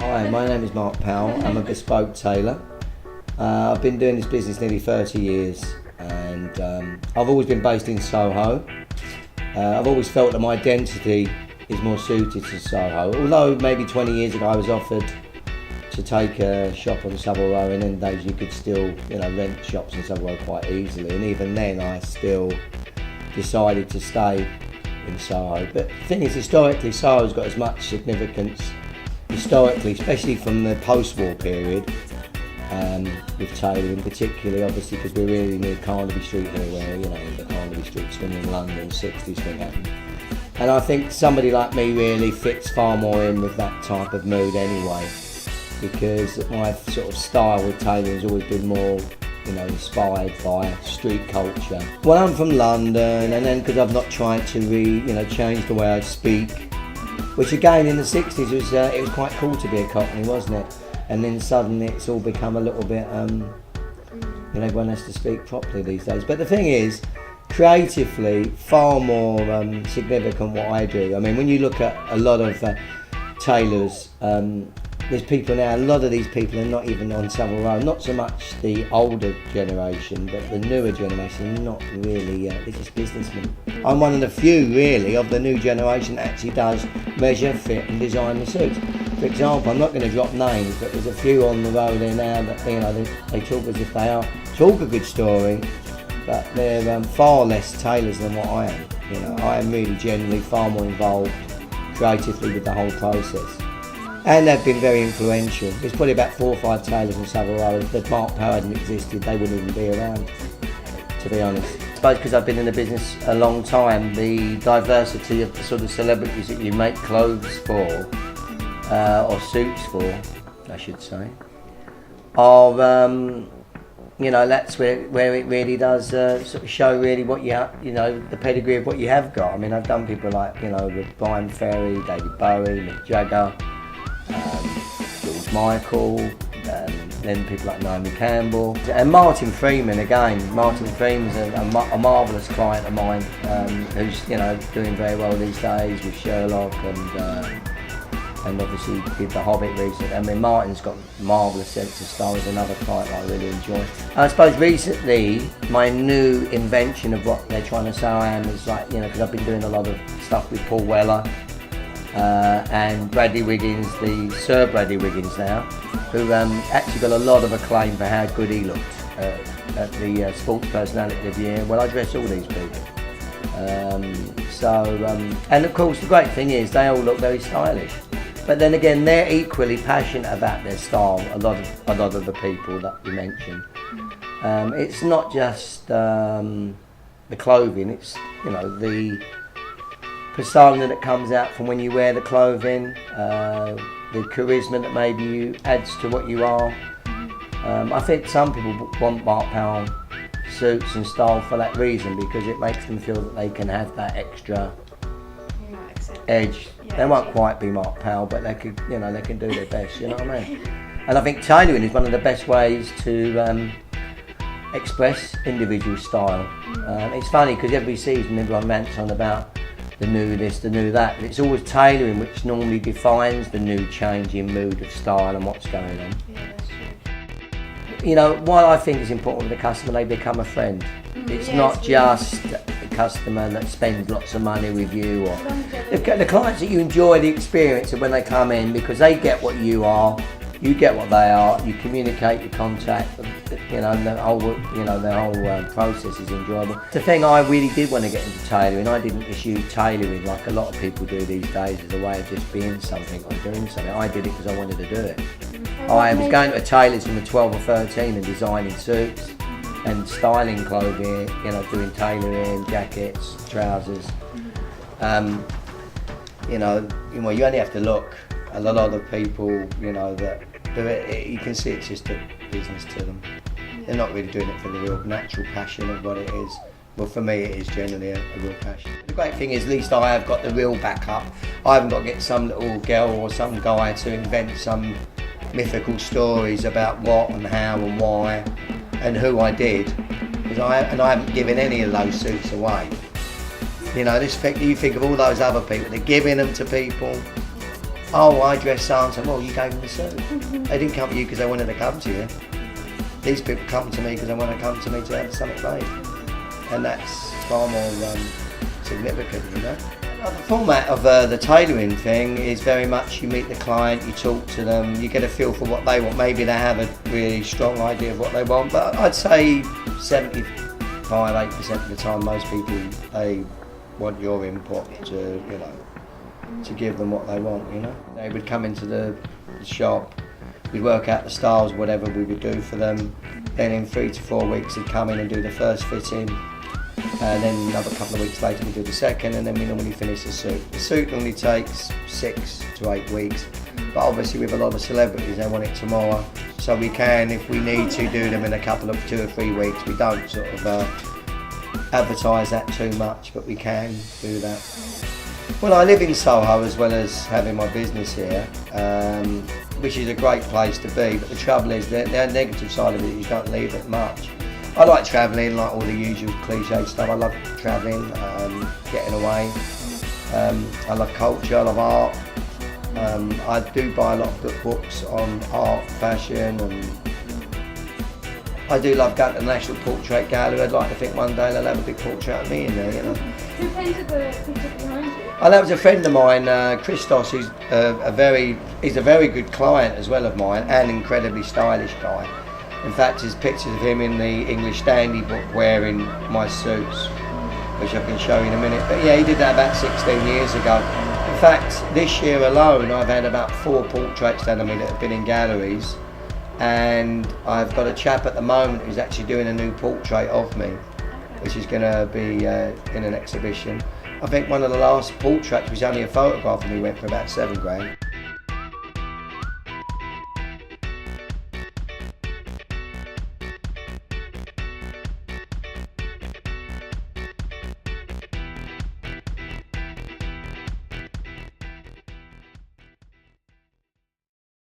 Hi, my name is Mark Powell. I'm a bespoke tailor. I've been doing this business nearly 30 years and I've always been based in Soho. I've always felt that my identity is more suited to Soho. Although maybe 20 years ago I was offered to take a shop on Savile Row, and in days you could still rent shops in Savile Row quite easily, and even then I still decided to stay in Soho. But the thing is, historically Soho's got as much significance historically, especially from the post-war period, with tailoring, particularly obviously because we're really near Carnaby Street here, where the Carnaby Street swing in London, 60s swing happened. And I think somebody like me really fits far more in with that type of mood anyway, because my sort of style with tailoring has always been more inspired by street culture. Well, I'm from London, and then because I've not tried to change the way I speak, which again in the 60s was it was quite cool to be a Cockney, wasn't it? And then suddenly it's all become a little bit, everyone has to speak properly these days. But the thing is, creatively, far more significant what I do. I mean, when you look at a lot of tailors, there's people now, a lot of these people are not even on Savile Row, not so much the older generation, but the newer generation, not really, they're just businessmen. I'm one of the few, really, of the new generation that actually does measure, fit and design the suits. For example, I'm not going to drop names, but there's a few on the road there now that, they talk as if they talk a good story, but they're far less tailors than what I am. I am really generally far more involved creatively with the whole process. And they've been very influential. There's probably about 4 or 5 tailors in Savile Row. If Mark Powell hadn't existed, they wouldn't even be around, to be honest. I suppose because I've been in the business a long time, the diversity of the sort of celebrities that you make clothes for, or suits for, I should say, are, that's where it really does sort of show really what you have, the pedigree of what you have got. I mean, I've done people like, with Brian Ferry, David Bowie, Mick Jagger, George Michael, then people like Naomi Campbell, and Martin Freeman again. Martin Freeman's a marvellous client of mine, who's doing very well these days with Sherlock and obviously did The Hobbit recently. I mean, Martin's got a marvellous sense of style. He's another client I really enjoy. I suppose recently my new invention of what they're trying to say I am is like, because I've been doing a lot of stuff with Paul Weller, and Bradley Wiggins, the Sir Bradley Wiggins now, who actually got a lot of acclaim for how good he looked at the Sports Personality of the Year. Well, I dress all these people. And of course the great thing is they all look very stylish. But then again, they're equally passionate about their style, a lot of the people that you mentioned. It's not just the clothing, it's the persona that comes out from when you wear the clothing, the charisma that maybe you adds to what you are. I think some people want Mark Powell suits and style for that reason, because it makes them feel that they can have that extra edge. They won't quite be Mark Powell, but they could, they can do their best. You know what I mean? And I think tailoring is one of the best ways to express individual style. It's funny because every season everyone rants on about the new this, the new that, but it's always tailoring which normally defines the new changing mood of style and what's going on. Yeah, that's true. What I think is important with the customer, they become a friend. It's not just a customer that spends lots of money with you, or the clients that you enjoy the experience of when they come in, because they get what you are, you get what they are, you communicate, you contact, the whole process is enjoyable. The thing I really did want to get into tailoring, I didn't pursue tailoring like a lot of people do these days as a way of just being something or doing something. I did it because I wanted to do it. I was going to a tailor's from 12 or 13 and designing suits and styling clothing, doing tailoring, jackets, trousers. You only have to look. A lot of people, that do it, you can see it's just a business to them. They're not really doing it for the real natural passion of what it is. Well, for me, it is generally a real passion. The great thing is, at least I have got the real backup. I haven't got to get some little girl or some guy to invent some mythical stories about what and how and why and who I did. I haven't given any of those suits away. You think of all those other people, they're giving them to people. oh, I dress so-and-so. Well, you gave them the suit. They didn't come to you because they wanted to come to you. These people come to me because they want to come to me to have something made. And that's far more significant, you know. The format of the tailoring thing is very much you meet the client, you talk to them, you get a feel for what they want. Maybe they have a really strong idea of what they want, but I'd say 75–8% of the time most people, they want your input to, you know, to give them what they want, you know. They would come into the shop, we'd work out the styles, whatever we would do for them. Then in 3 to 4 weeks they'd come in and do the first fitting. And then another couple of weeks later we do the second, and then we normally finish the suit. The suit normally takes 6 to 8 weeks, but obviously with a lot of celebrities they want it tomorrow. So we can, if we need to, do them in a couple of 2 or 3 weeks. We don't sort of advertise that too much, but we can do that. Well, I live in Soho as well as having my business here, which is a great place to be, but the trouble is the negative side of it is you don't leave it much. I like travelling, like all the usual cliche stuff. I love travelling, getting away. I love culture, I love art. I do buy a lot of books on art, fashion, and I do love going to the National Portrait Gallery. I'd like to think one day they'll have a big portrait of me in there, you know. Who painted the picture behind you? Oh, that was a friend of mine, Christos, who's he's a very good client as well of mine, and incredibly stylish guy. In fact, there's pictures of him in the English Dandy book wearing my suits, which I can show you in a minute. But yeah, he did that about 16 years ago. In fact, this year alone, I've had about 4 portraits done of me that have been in galleries. And I've got a chap at the moment who's actually doing a new portrait of me, which is going to be in an exhibition. I think one of the last portraits was only a photograph of me, went for about £7 grand.